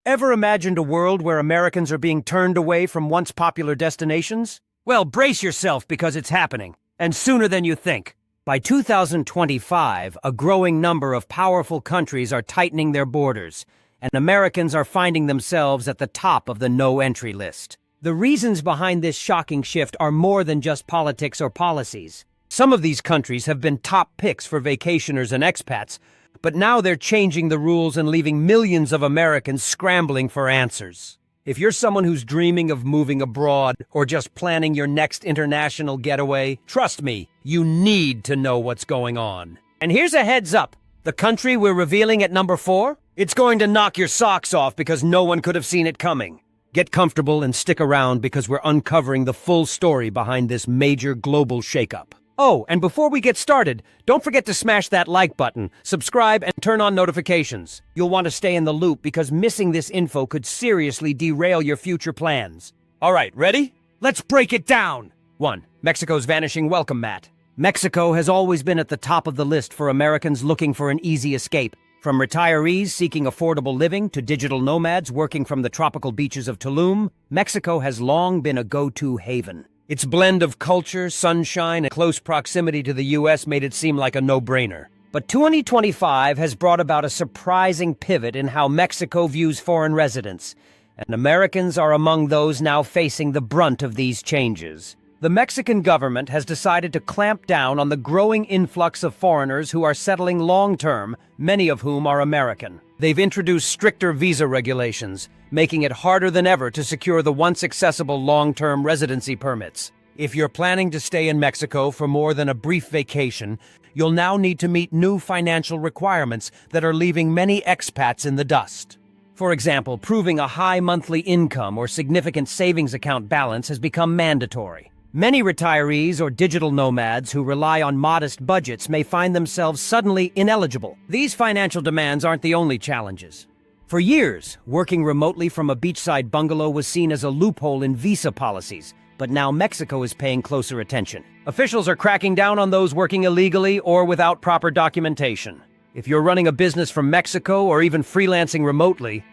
Ever imagined a world where Americans are being turned away from once popular destinations? Well, brace yourself because it's happening, and sooner than you think. By 2025, a growing number of powerful countries are tightening their borders, and Americans are finding themselves at the top of the no-entry list. The reasons behind this shocking shift are more than just politics or policies. Some of these countries have been top picks for vacationers and expats, but now they're changing the rules and leaving millions of Americans scrambling for answers. If you're someone who's dreaming of moving abroad or just planning your next international getaway, trust me, you need to know what's going on. And here's a heads up. The country we're revealing at number 4? It's going to knock your socks off because no one could have seen it coming. Get comfortable and stick around because we're uncovering the full story behind this major global shakeup. Oh, and before we get started, don't forget to smash that like button, subscribe, and turn on notifications. You'll want to stay in the loop because missing this info could seriously derail your future plans. All right, ready? Let's break it down! 1. Mexico's vanishing welcome mat. Mexico has always been at the top of the list for Americans looking for an easy escape. From retirees seeking affordable living to digital nomads working from the tropical beaches of Tulum, Mexico has long been a go-to haven. Its blend of culture, sunshine, and close proximity to the U.S. made it seem like a no-brainer. But 2025 has brought about a surprising pivot in how Mexico views foreign residents, and Americans are among those now facing the brunt of these changes. The Mexican government has decided to clamp down on the growing influx of foreigners who are settling long-term, many of whom are American. They've introduced stricter visa regulations, making it harder than ever to secure the once accessible long-term residency permits. If you're planning to stay in Mexico for more than a brief vacation, you'll now need to meet new financial requirements that are leaving many expats in the dust. For example, proving a high monthly income or significant savings account balance has become mandatory. Many retirees or digital nomads who rely on modest budgets may find themselves suddenly ineligible. These financial demands aren't the only challenges. For years, working remotely from a beachside bungalow was seen as a loophole in visa policies, but now Mexico is paying closer attention. Officials are cracking down on those working illegally or without proper documentation. If you're running a business from Mexico or even freelancing remotely,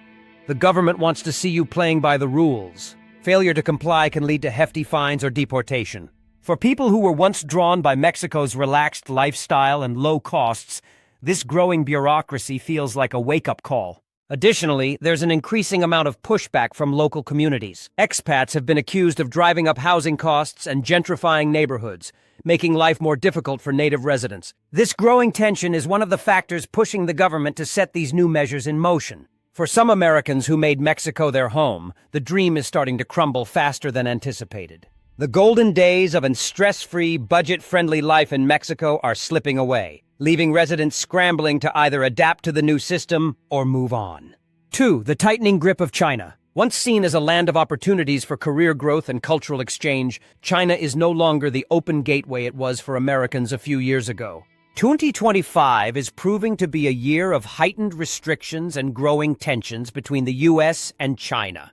the government wants to see you playing by the rules. Failure to comply can lead to hefty fines or deportation. For people who were once drawn by Mexico's relaxed lifestyle and low costs, this growing bureaucracy feels like a wake-up call. Additionally, there's an increasing amount of pushback from local communities. Expats have been accused of driving up housing costs and gentrifying neighborhoods, making life more difficult for native residents. This growing tension is one of the factors pushing the government to set these new measures in motion. For some Americans who made Mexico their home, the dream is starting to crumble faster than anticipated. The golden days of a stress-free, budget-friendly life in Mexico are slipping away, leaving residents scrambling to either adapt to the new system or move on. 2. The tightening grip of China. Once seen as a land of opportunities for career growth and cultural exchange, China is no longer the open gateway it was for Americans a few years ago. 2025 is proving to be a year of heightened restrictions and growing tensions between the U.S. and China,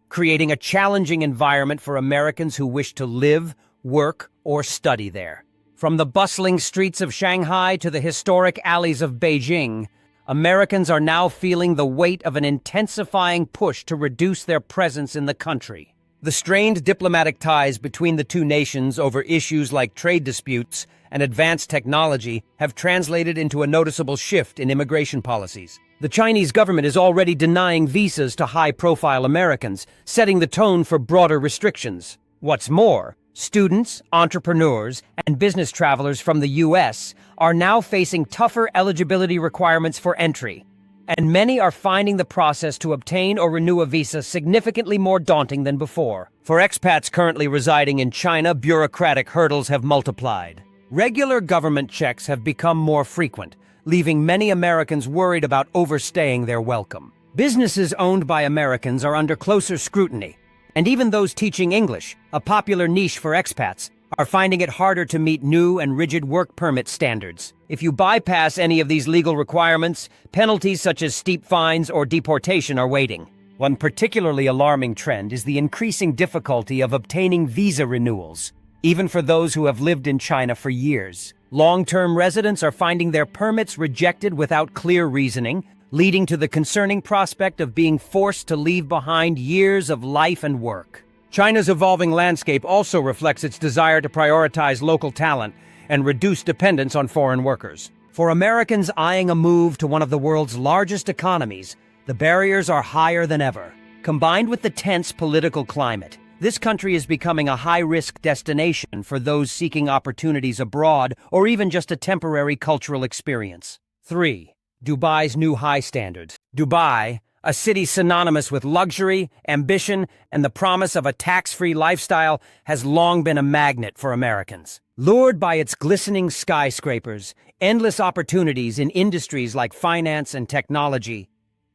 creating a challenging environment for Americans who wish to live, work, or study there. From the bustling streets of Shanghai to the historic alleys of Beijing, Americans are now feeling the weight of an intensifying push to reduce their presence in the country. The strained diplomatic ties between the two nations over issues like trade disputes and advanced technology have translated into a noticeable shift in immigration policies. The Chinese government is already denying visas to high-profile Americans, setting the tone for broader restrictions. What's more, students, entrepreneurs, and business travelers from the U.S. are now facing tougher eligibility requirements for entry, and many are finding the process to obtain or renew a visa significantly more daunting than before. For expats currently residing in China, bureaucratic hurdles have multiplied. Regular government checks have become more frequent, leaving many Americans worried about overstaying their welcome. Businesses owned by Americans are under closer scrutiny, and even those teaching English, a popular niche for expats, are finding it harder to meet new and rigid work permit standards. If you bypass any of these legal requirements, penalties such as steep fines or deportation are waiting. One particularly alarming trend is the increasing difficulty of obtaining visa renewals, even for those who have lived in China for years. Long-term residents are finding their permits rejected without clear reasoning, leading to the concerning prospect of being forced to leave behind years of life and work. China's evolving landscape also reflects its desire to prioritize local talent and reduce dependence on foreign workers. For Americans eyeing a move to one of the world's largest economies, the barriers are higher than ever. Combined with the tense political climate, this country is becoming a high-risk destination for those seeking opportunities abroad or even just a temporary cultural experience. 3. Dubai's new high standards. Dubai, a city synonymous with luxury, ambition, and the promise of a tax-free lifestyle, has long been a magnet for Americans. Lured by its glistening skyscrapers, endless opportunities in industries like finance and technology,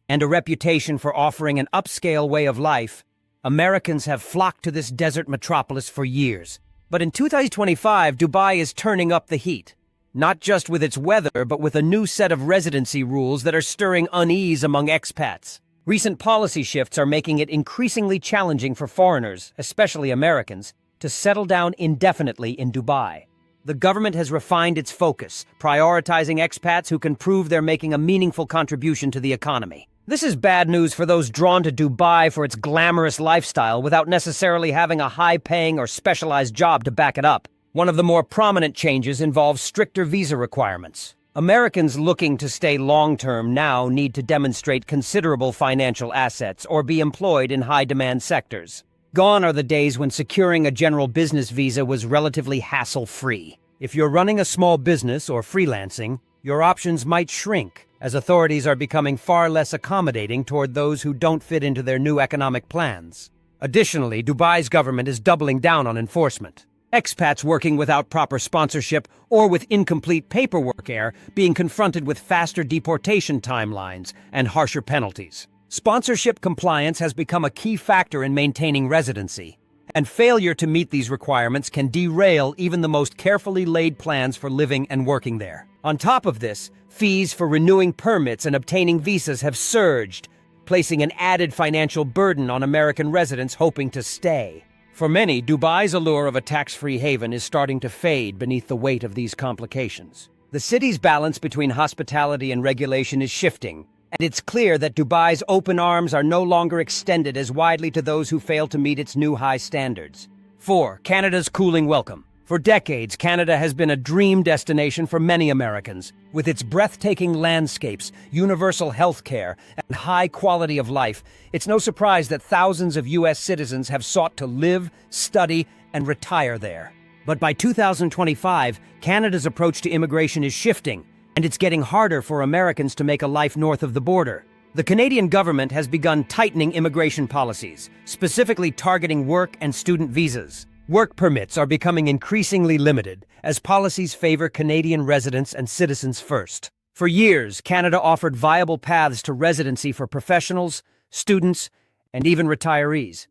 and a reputation for offering an upscale way of life, Americans have flocked to this desert metropolis for years. But in 2025, Dubai is turning up the heat. Not just with its weather, but with a new set of residency rules that are stirring unease among expats. Recent policy shifts are making it increasingly challenging for foreigners, especially Americans, to settle down indefinitely in Dubai. The government has refined its focus, prioritizing expats who can prove they're making a meaningful contribution to the economy. This is bad news for those drawn to Dubai for its glamorous lifestyle without necessarily having a high-paying or specialized job to back it up. One of the more prominent changes involves stricter visa requirements. Americans looking to stay long-term now need to demonstrate considerable financial assets or be employed in high-demand sectors. Gone are the days when securing a general business visa was relatively hassle-free. If you're running a small business or freelancing, your options might shrink, as authorities are becoming far less accommodating toward those who don't fit into their new economic plans. Additionally, Dubai's government is doubling down on enforcement. Expats working without proper sponsorship or with incomplete paperwork are being confronted with faster deportation timelines and harsher penalties. Sponsorship compliance has become a key factor in maintaining residency, and failure to meet these requirements can derail even the most carefully laid plans for living and working there. On top of this, fees for renewing permits and obtaining visas have surged, placing an added financial burden on American residents hoping to stay. For many, Dubai's allure of a tax-free haven is starting to fade beneath the weight of these complications. The city's balance between hospitality and regulation is shifting, and it's clear that Dubai's open arms are no longer extended as widely to those who fail to meet its new high standards. 4. Canada's cooling welcome. For decades, Canada has been a dream destination for many Americans. With its breathtaking landscapes, universal health care, and high quality of life, it's no surprise that thousands of U.S. citizens have sought to live, study, and retire there. But by 2025, Canada's approach to immigration is shifting, and it's getting harder for Americans to make a life north of the border. The Canadian government has begun tightening immigration policies, specifically targeting work and student visas. Work permits are becoming increasingly limited as policies favor Canadian residents and citizens first. For years, Canada offered viable paths to residency for professionals, students, and even retirees.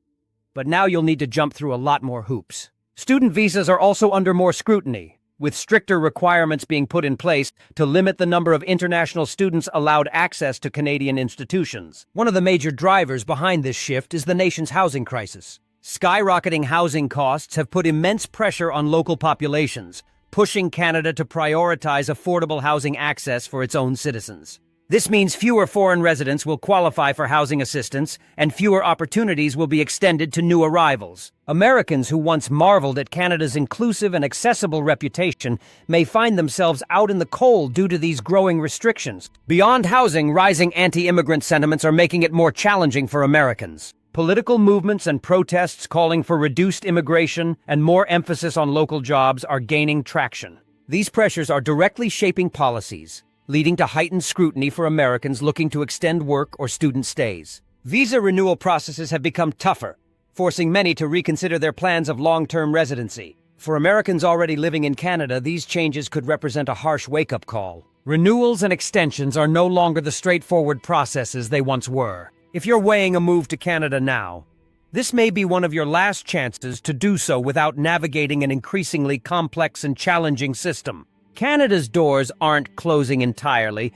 But now you'll need to jump through a lot more hoops. Student visas are also under more scrutiny, with stricter requirements being put in place to limit the number of international students allowed access to Canadian institutions. One of the major drivers behind this shift is the nation's housing crisis. Skyrocketing housing costs have put immense pressure on local populations, pushing Canada to prioritize affordable housing access for its own citizens. This means fewer foreign residents will qualify for housing assistance, and fewer opportunities will be extended to new arrivals. Americans who once marveled at Canada's inclusive and accessible reputation may find themselves out in the cold due to these growing restrictions. Beyond housing, rising anti-immigrant sentiments are making it more challenging for Americans. Political movements and protests calling for reduced immigration and more emphasis on local jobs are gaining traction. These pressures are directly shaping policies, leading to heightened scrutiny for Americans looking to extend work or student stays. Visa renewal processes have become tougher, forcing many to reconsider their plans of long-term residency. For Americans already living in Canada, these changes could represent a harsh wake-up call. Renewals and extensions are no longer the straightforward processes they once were. If you're weighing a move to Canada now, this may be one of your last chances to do so without navigating an increasingly complex and challenging system. Canada's doors aren't closing entirely,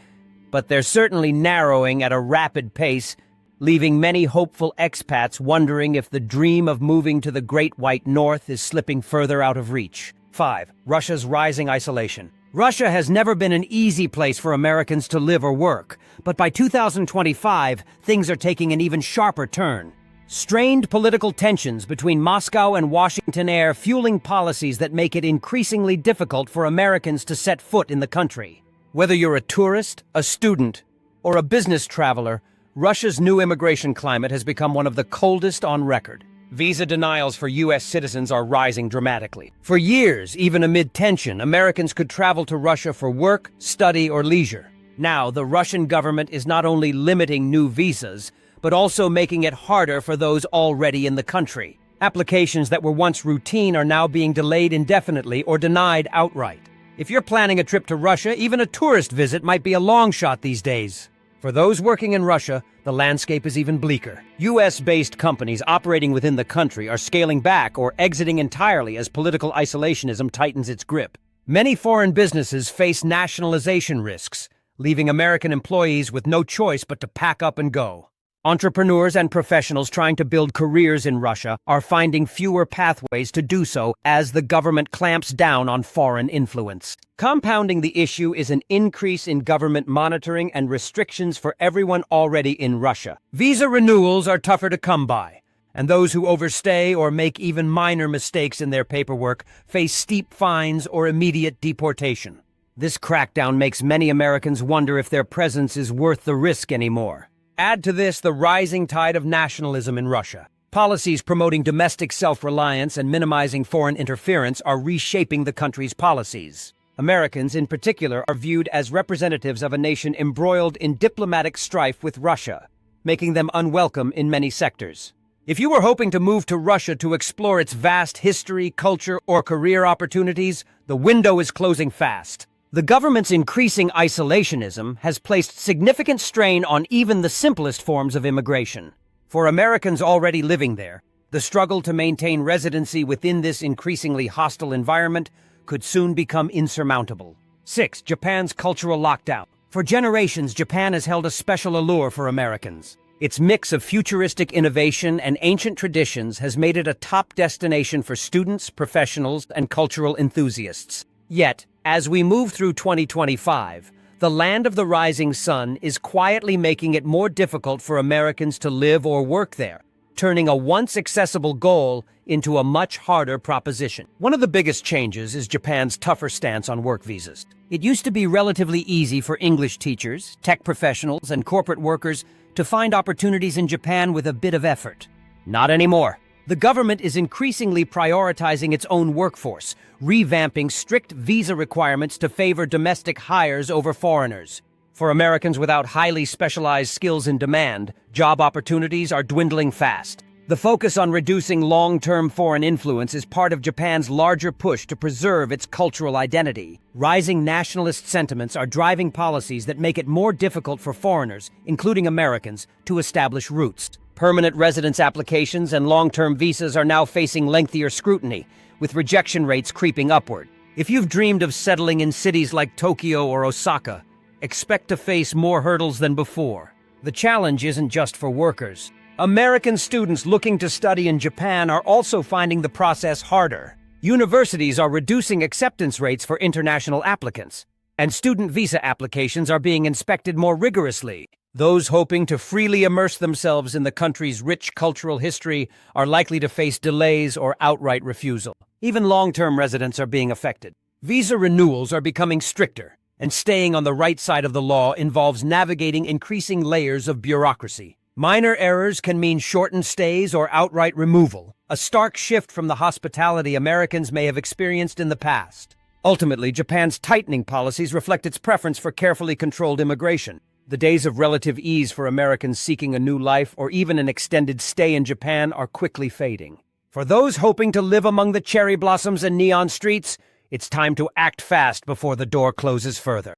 but they're certainly narrowing at a rapid pace, leaving many hopeful expats wondering if the dream of moving to the Great White North is slipping further out of reach. 5. Russia's rising isolation. Russia has never been an easy place for Americans to live or work, but by 2025, things are taking an even sharper turn. Strained political tensions between Moscow and Washington are fueling policies that make it increasingly difficult for Americans to set foot in the country. Whether you're a tourist, a student, or a business traveler, Russia's new immigration climate has become one of the coldest on record. Visa denials for U.S. citizens are rising dramatically. For years, even amid tension, Americans could travel to Russia for work, study, or leisure. Now, the Russian government is not only limiting new visas, but also making it harder for those already in the country. Applications that were once routine are now being delayed indefinitely or denied outright. If you're planning a trip to Russia, even a tourist visit might be a long shot these days. For those working in Russia, the landscape is even bleaker. U.S.-based companies operating within the country are scaling back or exiting entirely as political isolationism tightens its grip. Many foreign businesses face nationalization risks, leaving American employees with no choice but to pack up and go. Entrepreneurs and professionals trying to build careers in Russia are finding fewer pathways to do so as the government clamps down on foreign influence. Compounding the issue is an increase in government monitoring and restrictions for everyone already in Russia. Visa renewals are tougher to come by, and those who overstay or make even minor mistakes in their paperwork face steep fines or immediate deportation. This crackdown makes many Americans wonder if their presence is worth the risk anymore. Add to this the rising tide of nationalism in Russia. Policies promoting domestic self-reliance and minimizing foreign interference are reshaping the country's policies. Americans, in particular, are viewed as representatives of a nation embroiled in diplomatic strife with Russia, making them unwelcome in many sectors. If you were hoping to move to Russia to explore its vast history, culture, or career opportunities, the window is closing fast. The government's increasing isolationism has placed significant strain on even the simplest forms of immigration. For Americans already living there, the struggle to maintain residency within this increasingly hostile environment could soon become insurmountable. 6. Japan's cultural lockdown. For generations, Japan has held a special allure for Americans. Its mix of futuristic innovation and ancient traditions has made it a top destination for students, professionals, and cultural enthusiasts. Yet, as we move through 2025, the land of the rising sun is quietly making it more difficult for Americans to live or work there, turning a once accessible goal into a much harder proposition. One of the biggest changes is Japan's tougher stance on work visas. It used to be relatively easy for English teachers, tech professionals, and corporate workers to find opportunities in Japan with a bit of effort. Not anymore. The government is increasingly prioritizing its own workforce, revamping strict visa requirements to favor domestic hires over foreigners. For Americans without highly specialized skills in demand, job opportunities are dwindling fast. The focus on reducing long-term foreign influence is part of Japan's larger push to preserve its cultural identity. Rising nationalist sentiments are driving policies that make it more difficult for foreigners, including Americans, to establish roots. Permanent residence applications and long-term visas are now facing lengthier scrutiny, with rejection rates creeping upward. If you've dreamed of settling in cities like Tokyo or Osaka, expect to face more hurdles than before. The challenge isn't just for workers. American students looking to study in Japan are also finding the process harder. Universities are reducing acceptance rates for international applicants, and student visa applications are being inspected more rigorously. Those hoping to freely immerse themselves in the country's rich cultural history are likely to face delays or outright refusal. Even long-term residents are being affected. Visa renewals are becoming stricter, and staying on the right side of the law involves navigating increasing layers of bureaucracy. Minor errors can mean shortened stays or outright removal, a stark shift from the hospitality Americans may have experienced in the past. Ultimately, Japan's tightening policies reflect its preference for carefully controlled immigration. The days of relative ease for Americans seeking a new life or even an extended stay in Japan are quickly fading. For those hoping to live among the cherry blossoms and neon streets, it's time to act fast before the door closes further.